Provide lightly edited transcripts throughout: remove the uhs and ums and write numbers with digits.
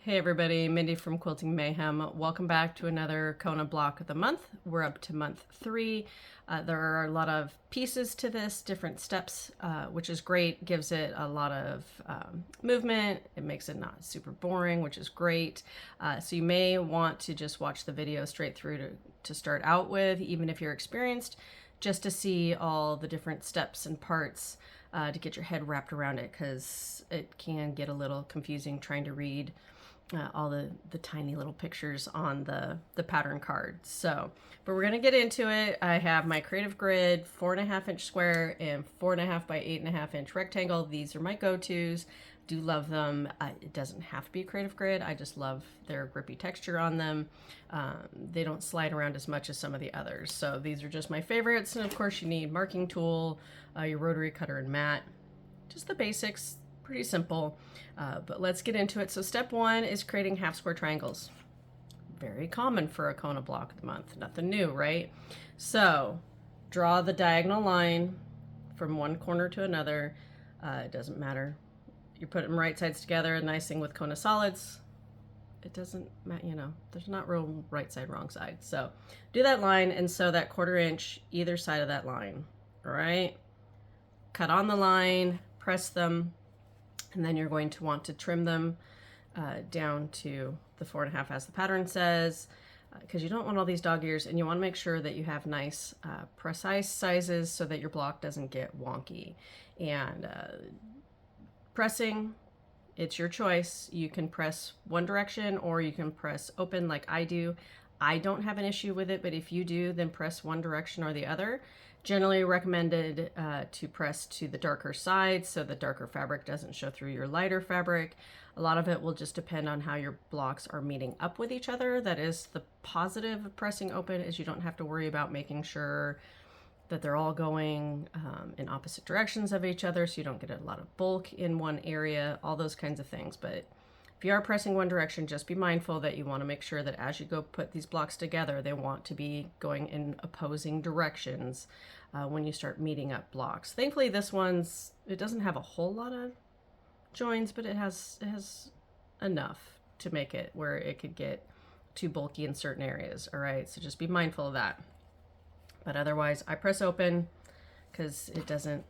Hey everybody, Mindy from Quilting Mayhem. Welcome back to another Kona block of the month. We're up to month 3. There are a lot of pieces to this, different steps, which is great. Gives it a lot of movement. It makes it not super boring, which is great. So you may want to just watch the video straight through to start out with, even if you're experienced, just to see all the different steps and parts to get your head wrapped around it, because it can get a little confusing trying to read all the tiny little pictures on the pattern card. So, but we're gonna get into it. I have my creative grid, 4.5-inch square and 4.5 by 8.5-inch rectangle. These are my go-tos. Do love them. It doesn't have to be a creative grid. I just love their grippy texture on them. They don't slide around as much as some of the others. So these are just my favorites. And of course you need marking tool, your rotary cutter and mat, just the basics. Pretty simple, but let's get into it. So step 1 is creating half square triangles. Very common for a Kona block of the month. Nothing new, right? So draw the diagonal line from one corner to another. It doesn't matter. You put them right sides together. The nice thing with Kona solids, it doesn't matter, you know, there's not real right side, wrong side. So do that line and sew that 1/4 inch either side of that line. All right. Cut on the line, press them, and then you're going to want to trim them down to the 4.5 as the pattern says, because you don't want all these dog ears, and you want to make sure that you have nice precise sizes so that your block doesn't get wonky. And pressing, it's your choice. You can press one direction or you can press open like I do. I don't have an issue with it, but if you do, then press one direction or the other. Generally recommended to press to the darker side so the darker fabric doesn't show through your lighter fabric. A lot of it will just depend on how your blocks are meeting up with each other. That is the positive of pressing open, is you don't have to worry about making sure that they're all going in opposite directions of each other, so you don't get a lot of bulk in one area, all those kinds of things. But if you are pressing one direction, just be mindful that you want to make sure that as you go put these blocks together, they want to be going in opposing directions when you start meeting up blocks. Thankfully, this one's, it doesn't have a whole lot of joins, but it has enough to make it where it could get too bulky in certain areas. All right, so just be mindful of that. But otherwise, I press open because it doesn't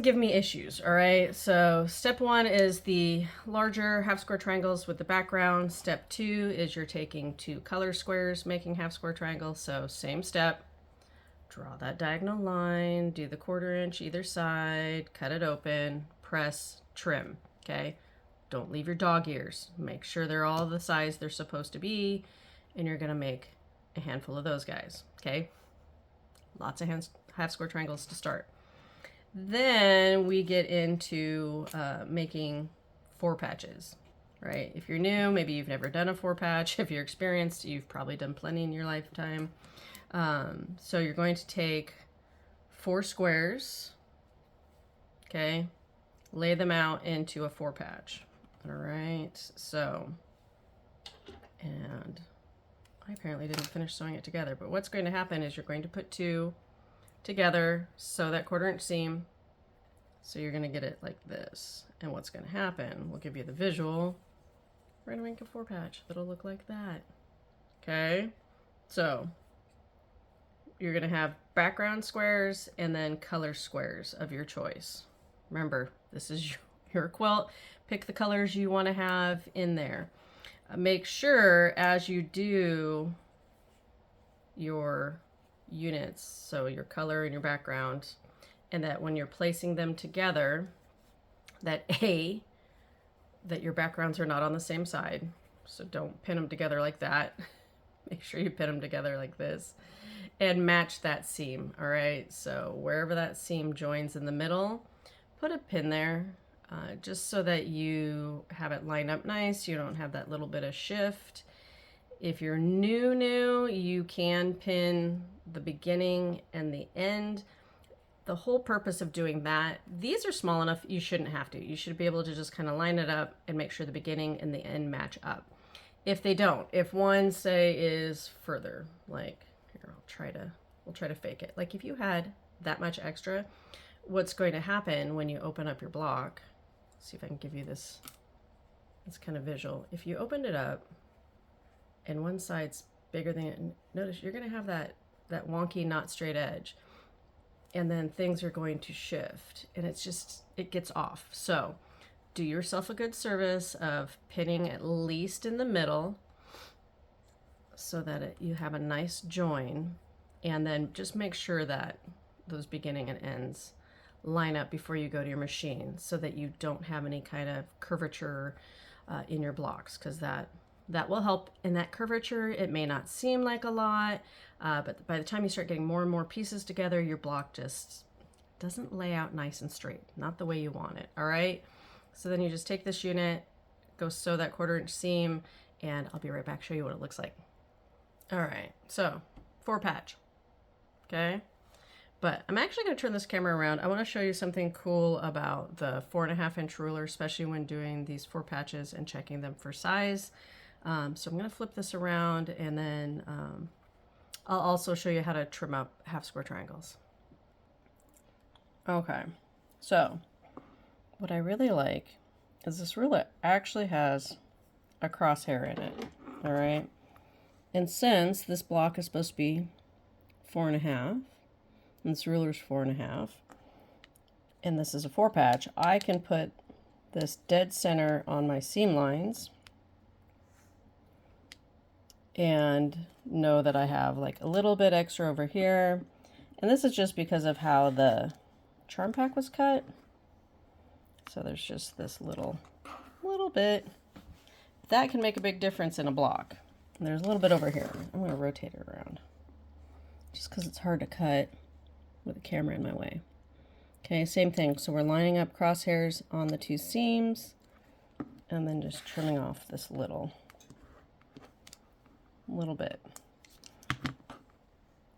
give me issues. All right, so step 1 is the larger half square triangles with the background. Step 2 is you're taking 2 color squares, making half square triangles. So same step, draw that diagonal line, do the 1/4 inch either side, cut it open, press, trim. Okay, don't leave your dog ears. Make sure they're all the size they're supposed to be, and you're gonna make a handful of those guys. Okay, lots of half square triangles to start. Then we get into making 4 patches, right? If you're new, maybe you've never done a 4 patch. If you're experienced, you've probably done plenty in your lifetime. So you're going to take 4 squares, okay, lay them out into a 4 patch. All right, so, and I apparently didn't finish sewing it together, but what's going to happen is you're going to put 2 together, sew that 1/4 inch seam. So you're gonna get it like this. And what's gonna happen, we'll give you the visual. We're gonna make a 4 patch that'll look like that. Okay, so you're gonna have background squares and then color squares of your choice. Remember, this is your quilt. Pick the colors you wanna have in there. Make sure as you do your units, so your color and your background, and that when you're placing them together, that your backgrounds are not on the same side. So don't pin them together like that. Make sure you pin them together like this and match that seam. All right, so wherever that seam joins in the middle, put a pin there, just so that you have it line up nice. You don't have that little bit of shift. If you're new, you can pin the beginning and the end. The whole purpose of doing that, these are small enough you shouldn't have to. You should be able to just kind of line it up and make sure the beginning and the end match up. If they don't, if one, say, is further, like here, we'll try to fake it. Like if you had that much extra, what's going to happen when you open up your block, see if I can give you this it's kind of visual. If you opened it up and one side's bigger than it, notice you're going to have that wonky, not straight edge. And then things are going to shift and it gets off. So do yourself a good service of pinning at least in the middle so that you have a nice join, and then just make sure that those beginning and ends line up before you go to your machine so that you don't have any kind of curvature in your blocks, because that will help in that curvature. It may not seem like a lot, but by the time you start getting more and more pieces together, your block just doesn't lay out nice and straight, not the way you want it. All right, so then you just take this unit, go sew that 1/4 inch seam, and I'll be right back, show you what it looks like. All right, so 4 patch, okay? But I'm actually going to turn this camera around. I want to show you something cool about the 4.5 inch ruler, especially when doing these 4 patches and checking them for size. So I'm going to flip this around, and then I'll also show you how to trim up half square triangles. Okay, so what I really like is this ruler actually has a crosshair in it, all right? And since this block is supposed to be 4.5, and this ruler's 4.5, and this is a 4 patch, I can put this dead center on my seam lines and know that I have like a little bit extra over here. And this is just because of how the charm pack was cut. So there's just this little bit. That can make a big difference in a block. And there's a little bit over here. I'm going to rotate it around just because it's hard to cut with the camera in my way. Okay, same thing. So we're lining up crosshairs on the 2 seams and then just trimming off this little bit.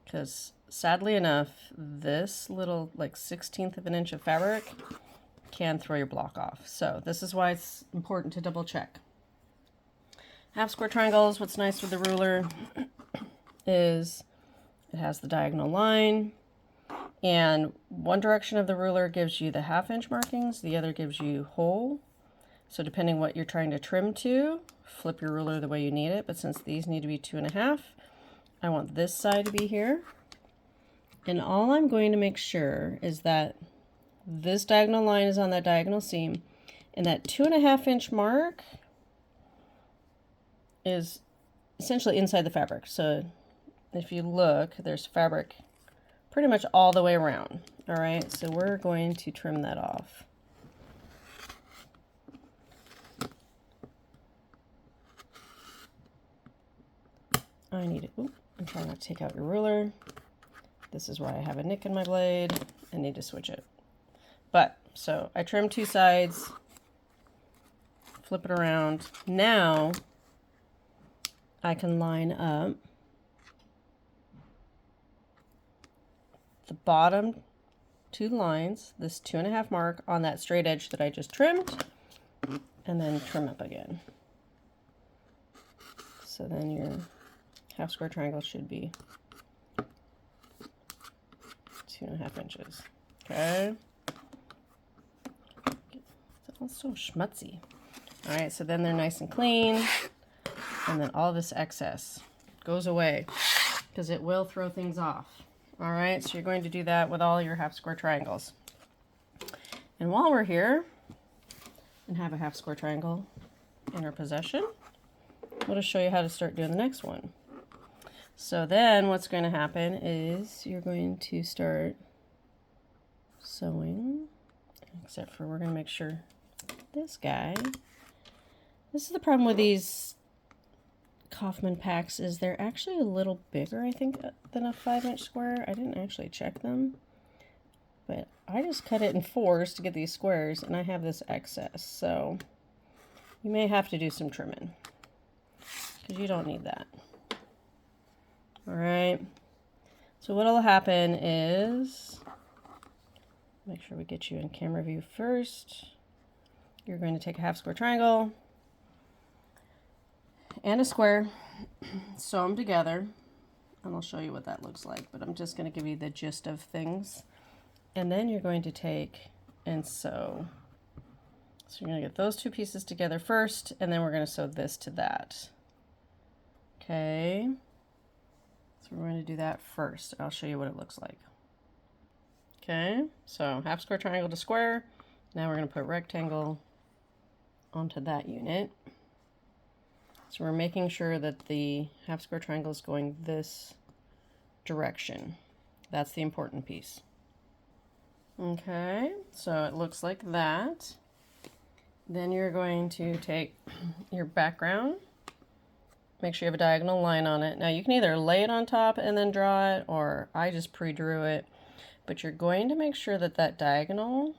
Because sadly enough, this little like 1/16 of an inch of fabric can throw your block off. So this is why it's important to double check. Half square triangles, what's nice with the ruler is it has the diagonal line, and one direction of the ruler gives you the 1/2 inch markings, the other gives you whole. So depending what you're trying to trim to, flip your ruler the way you need it. But since these need to be 2.5, I want this side to be here. And all I'm going to make sure is that this diagonal line is on that diagonal seam, and that 2.5 inch mark is essentially inside the fabric. So if you look, there's fabric pretty much all the way around. All right, so we're going to trim that off. I need it. Oop, I'm trying not to take out your ruler. This is why I have a nick in my blade. I need to switch it. But, so I trimmed 2 sides, flip it around. Now I can line up the bottom 2 lines, this 2.5 mark on that straight edge that I just trimmed, and then trim up again. So then your half square triangle should be 2.5 inches. Okay. It's so schmutzy. All right, so then they're nice and clean, and then all this excess goes away because it will throw things off. All right, so you're going to do that with all your half square triangles. And while we're here and have a half square triangle in our possession, I'm going to show you how to start doing the next one. So then what's going to happen is you're going to start sewing, except for we're going to make sure this guy, this is the problem with these Kaufman packs, is they're actually a little bigger, I think, than a 5 inch square. I didn't actually check them, but I just cut it in 4s to get these squares, and I have this excess, so you may have to do some trimming because you don't need that. All right, so what'll happen is, make sure we get you in camera view first. You're going to take a half square triangle and a square, sew them together, and I'll show you what that looks like, but I'm just going to give you the gist of things. And then you're going to take and sew. So you're going to get those two pieces together first, and then we're going to sew this to that. Okay. So we're going to do that first. I'll show you what it looks like. Okay, so half square triangle to square. Now we're going to put rectangle onto that unit. So we're making sure that the half square triangle is going this direction. That's the important piece. Okay, so it looks like that. Then you're going to take your background, make sure you have a diagonal line on it. Now you can either lay it on top and then draw it, or I just pre-drew it, but you're going to make sure that that diagonal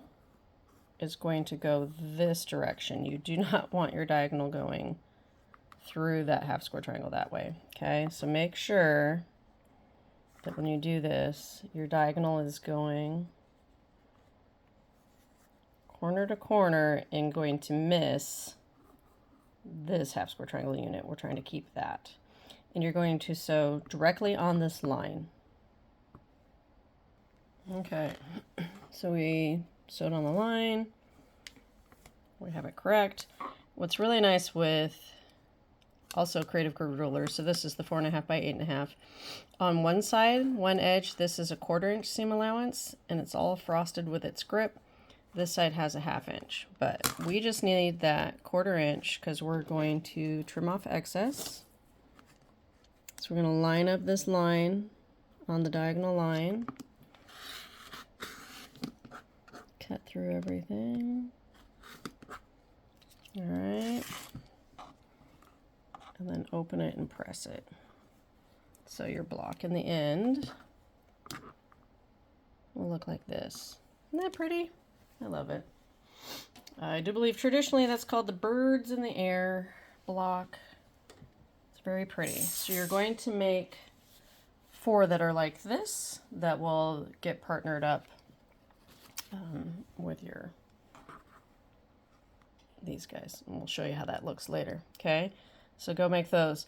is going to go this direction. You do not want your diagonal going through that half square triangle that way. Okay, so make sure that when you do this, your diagonal is going corner to corner and going to miss this half square triangle unit. We're trying to keep that. And you're going to sew directly on this line. Okay, so we sewed on the line. We have it correct. What's really nice with also Creative Curve rulers, so this is the 4.5 by 8.5. On one side, one edge, this is a 1/4 inch seam allowance, and it's all frosted with its grip. This side has a 1/2 inch, but we just need that 1/4 inch because we're going to trim off excess. So we're going to line up this line on the diagonal line. Cut through everything. All right. And then open it and press it. So your block in the end will look like this. Isn't that pretty? I love it. I do believe traditionally that's called the birds in the air block. It's very pretty. So you're going to make 4 that are like this that will get partnered up with these guys. And we'll show you how that looks later. Okay, so go make those.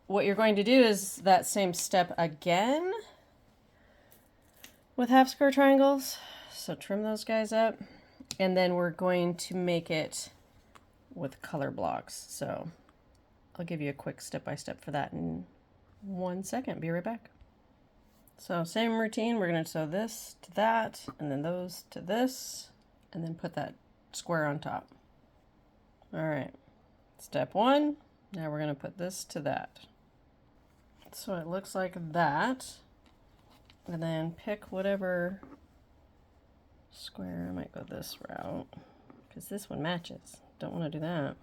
What you're going to do is that same step again with half square triangles. So trim those guys up, and then we're going to make it with color blocks. So I'll give you a quick step-by-step for that in 1 second. Be right back. So same routine, we're going to sew this to that, and then those to this, and then put that square on top. All right, step 1, now we're going to put this to that. So it looks like that, and then pick whatever square. I might go this route because this one matches. Don't want to do that.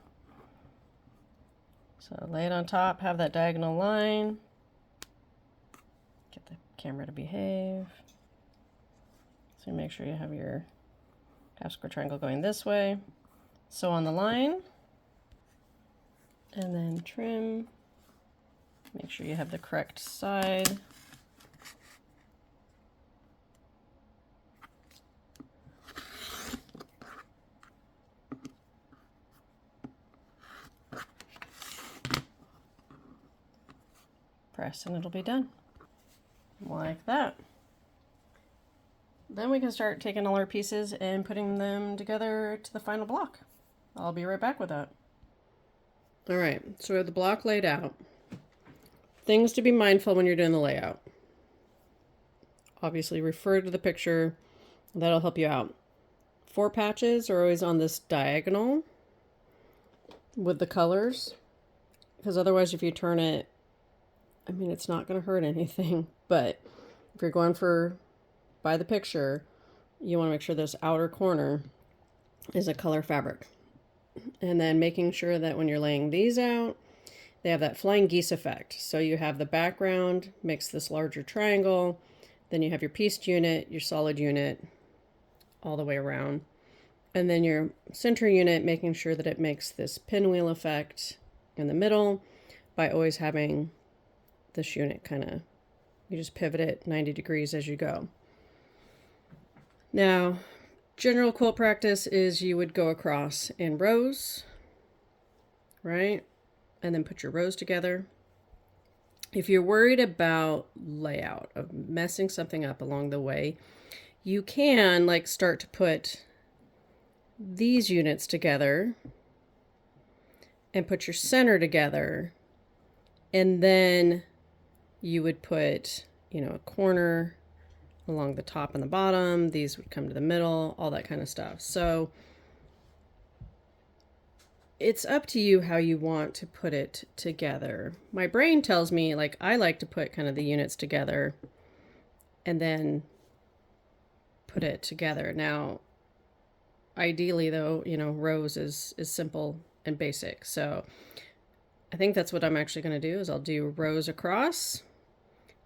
So lay it on top, have that diagonal line. Get the camera to behave. So make sure you have your half square triangle going this way. Sew on the line, and then trim. Make sure you have the correct side. Press and it'll be done. Like that. Then we can start taking all our pieces and putting them together to the final block. I'll be right back with that. All right, so we have the block laid out. Things to be mindful when you're doing the layout. Obviously refer to the picture. That'll help you out. 4 patches are always on this diagonal with the colors, because otherwise if you turn it, I mean, it's not going to hurt anything, but if you're going by the picture, you want to make sure this outer corner is a color fabric. And then making sure that when you're laying these out, they have that flying geese effect. So you have the background makes this larger triangle, then you have your pieced unit, your solid unit, all the way around. And then your center unit, making sure that it makes this pinwheel effect in the middle by always having this unit kind of, you just pivot it 90 degrees as you go. Now, general quilt practice is you would go across in rows, right? And then put your rows together. If you're worried about layout, of messing something up along the way, you can like start to put these units together and put your center together, and then you would put, you know, a corner along the top and the bottom. These would come to the middle, all that kind of stuff. So it's up to you how you want to put it together. My brain tells me, like, I like to put kind of the units together and then put it together. Now, ideally though, you know, rows is simple and basic. So I think that's what I'm actually going to do is I'll do rows across,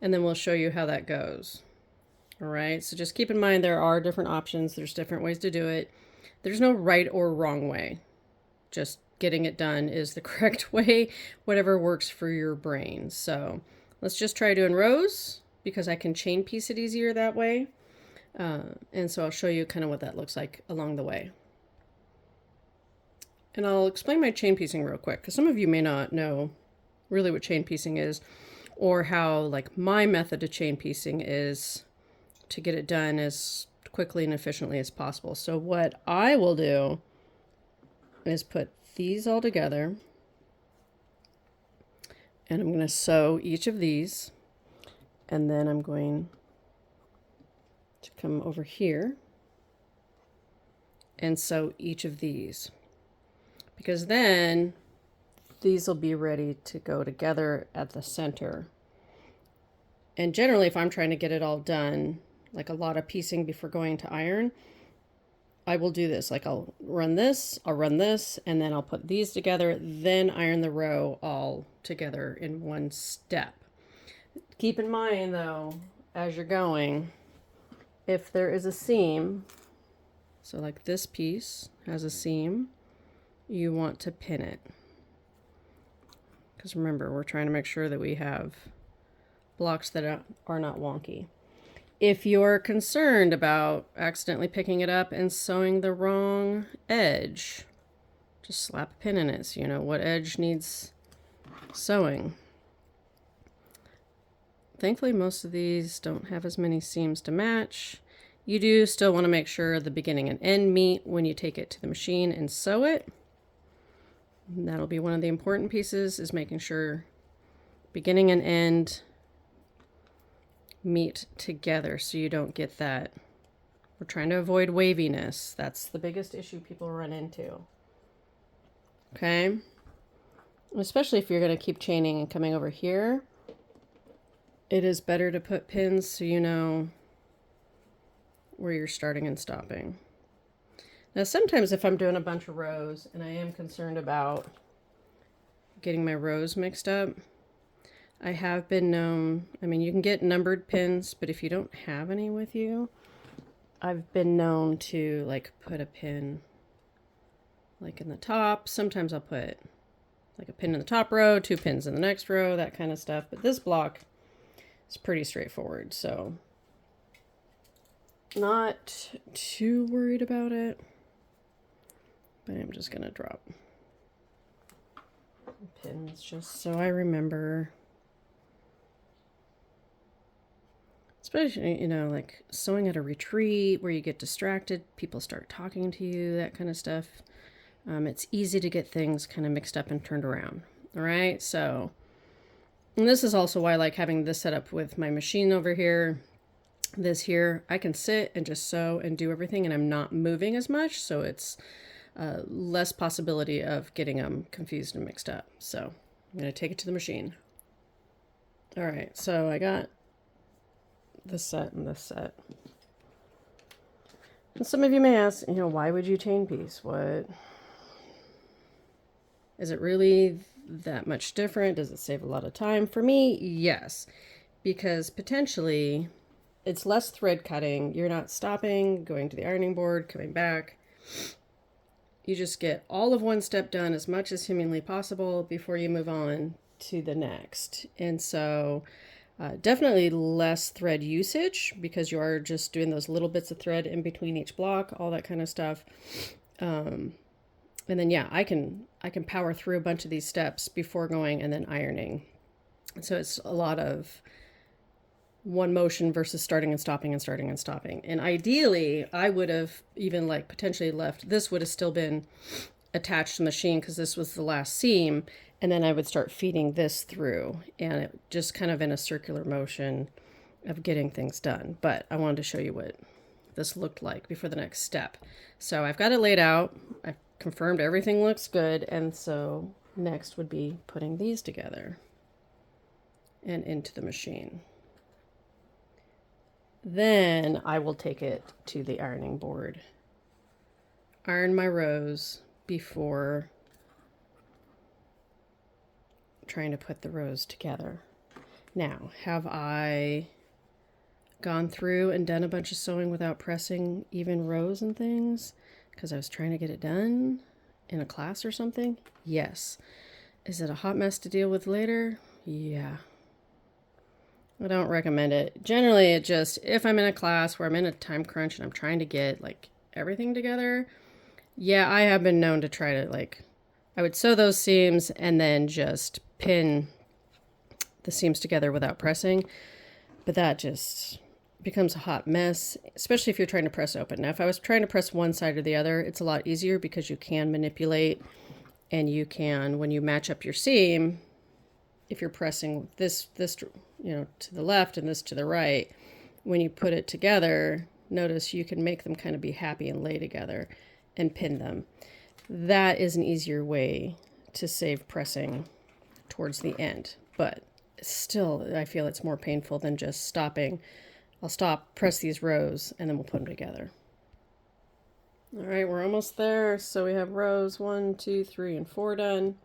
and then we'll show you how that goes. All right. So just keep in mind, there are different options. There's different ways to do it. There's no right or wrong way. Just getting it done is the correct way, whatever works for your brain. So let's just try doing rows because I can chain piece it easier that way. And so I'll show you kind of what that looks like along the way. And I'll explain my chain piecing real quick because some of you may not know really what chain piecing is, or how like my method of chain piecing is to get it done as quickly and efficiently as possible. So what I will do is put these all together, and I'm going to sew each of these, and then I'm going to come over here and sew each of these, because then these will be ready to go together at the center. And generally, if I'm trying to get it all done, like a lot of piecing before going to iron, I will do this. Like I'll run this, and then I'll put these together, then iron the row all together in one step. Keep in mind though, as you're going, if there is a seam, so like this piece has a seam, you want to pin it. Because remember, we're trying to make sure that we have blocks that are not wonky. If you're concerned about accidentally picking it up and sewing the wrong edge, just slap a pin in it so you know what edge needs sewing. Thankfully, most of these don't have as many seams to match. You do still want to make sure the beginning and end meet when you take it to the machine and sew it. And that'll be one of the important pieces, is making sure beginning and end meet together so you don't get that. We're trying to avoid waviness. That's the biggest issue people run into. Okay? Especially if you're going to keep chaining and coming over here, it is better to put pins so you know where you're starting and stopping. Now, sometimes if I'm doing a bunch of rows and I am concerned about getting my rows mixed up, I have been known, I mean, you can get numbered pins, but if you don't have any with you, I've been known to like put a pin like in the top. Sometimes I'll put like a pin in the top row, 2 pins in the next row, that kind of stuff. But this block is pretty straightforward, so not too worried about it. But I'm just gonna drop pins just so I remember. Especially, you know, like sewing at a retreat where you get distracted, people start talking to you, that kind of stuff. It's easy to get things kind of mixed up and turned around. All right, so, and this is also why I like having this set up with my machine over here. This here, I can sit and just sew and do everything, and I'm not moving as much, so it's less possibility of getting them confused and mixed up. So I'm going to take it to the machine. All right, so I got this set and this set. And some of you may ask, you know, why would you chain piece? What is it really that much different? Does it save a lot of time? For me, yes, because potentially it's less thread cutting. You're not stopping, going to the ironing board, coming back. You just get all of one step done as much as humanly possible before you move on to the next. And so definitely less thread usage because you are just doing those little bits of thread in between each block, all that kind of stuff. And then, yeah, I can power through a bunch of these steps before going and then ironing. So it's a lot of one motion versus starting and stopping and starting and stopping. And ideally, I would have even like potentially left, this would have still been attached to the machine because this was the last seam. And then I would start feeding this through and it just kind of in a circular motion of getting things done. But I wanted to show you what this looked like before the next step. So I've got it laid out. I've confirmed everything looks good. And so next would be putting these together and into the machine. Then I will take it to the ironing board. Iron my rows before trying to put the rows together. Now, have I gone through and done a bunch of sewing without pressing even rows and things because I was trying to get it done in a class or something? Yes. Is it a hot mess to deal with later? Yeah. I don't recommend it. Generally, it just, if I'm in a class where I'm in a time crunch and I'm trying to get like everything together, yeah, I have been known to try to like, I would sew those seams and then just pin the seams together without pressing, but that just becomes a hot mess, especially if you're trying to press open. Now, if I was trying to press one side or the other, it's a lot easier because you can manipulate and you can, when you match up your seam, if you're pressing this, you know, to the left and this to the right, when you put it together, notice you can make them kind of be happy and lay together and pin them. That is an easier way to save pressing towards the end, but still, I feel it's more painful than just stopping. I'll stop, press these rows, and then we'll put them together. All right, we're almost there. So we have rows 1, 2, 3, and 4 done.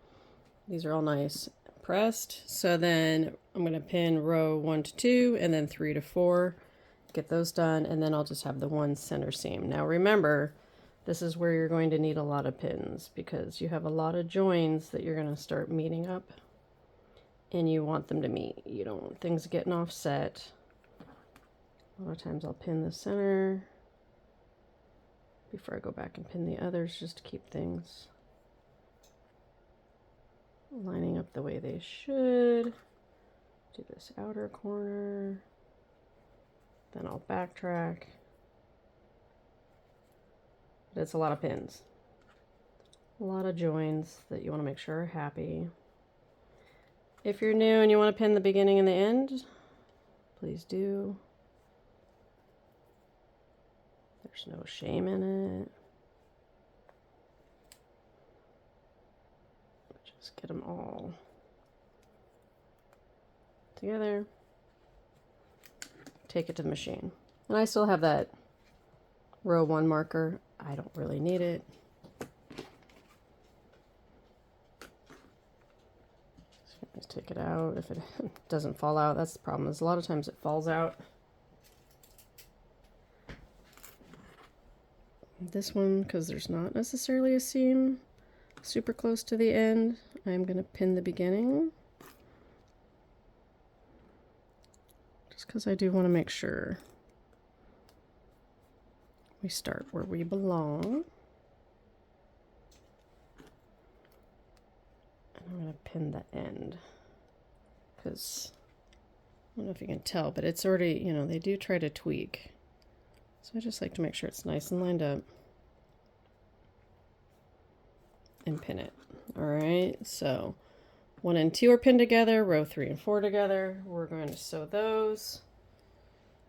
These are all nice pressed. So then I'm going to pin row 1 to 2 and then 3 to 4. Get those done, and then I'll just have the one center seam. Now remember, this is where you're going to need a lot of pins because you have a lot of joins that you're going to start meeting up, and you want them to meet. You don't want things getting offset. A lot of times I'll pin the center before I go back and pin the others just to keep things lining up the way they should. Do this outer corner, then I'll backtrack. But it's a lot of pins, a lot of joins that you want to make sure are happy. If you're new and you want to pin the beginning and the end, please do. There's no shame in it. Just get them all together. Take it to the machine. And I still have that row 1 marker. I don't really need it. Just take it out. If it doesn't fall out, that's the problem. Is a lot of times it falls out. This one, because there's not necessarily a seam super close to the end, I'm going to pin the beginning. Just because I do want to make sure we start where we belong. And I'm going to pin the end. Because, I don't know if you can tell, but it's already, you know, they do try to tweak. So I just like to make sure it's nice and lined up and pin it. All right, so 1 and 2 are pinned together, row 3 and 4 together. We're going to sew those,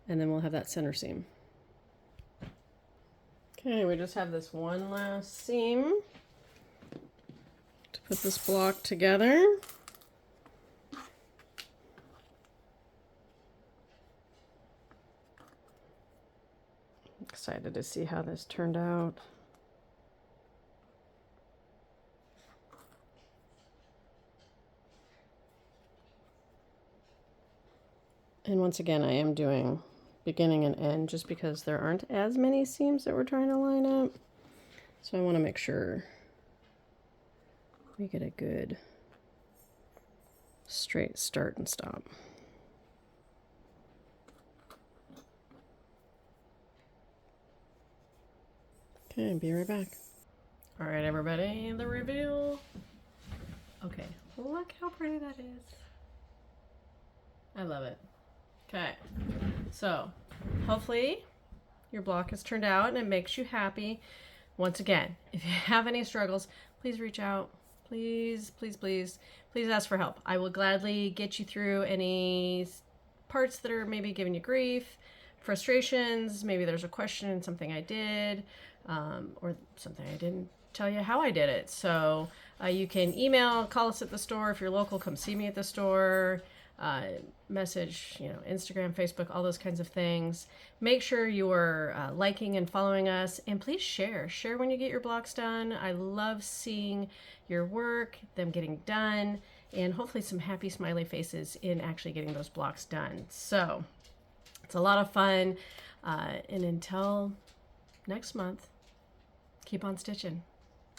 and then we'll have that center seam. Okay, we just have this one last seam to put this block together. Excited to see how this turned out. And once again, I am doing beginning and end just because there aren't as many seams that we're trying to line up. So I want to make sure we get a good straight start and stop. Okay, be right back. All right, everybody, the reveal. Okay, look how pretty that is. I love it. Okay, so hopefully your block has turned out and it makes you happy. Once again, if you have any struggles, please reach out. Please, please, please, please ask for help. I will gladly get you through any parts that are maybe giving you grief, frustrations. Maybe there's a question in something I did, or something I didn't tell you how I did it. So you can email, call us at the store. If you're local, come see me at the store. Message, Instagram, Facebook, all those kinds of things. Make sure you are liking and following us, and please share when you get your blocks done. I love seeing your work, them getting done, and hopefully some happy smiley faces in actually getting those blocks done. So it's a lot of fun, and until next month, keep on stitching.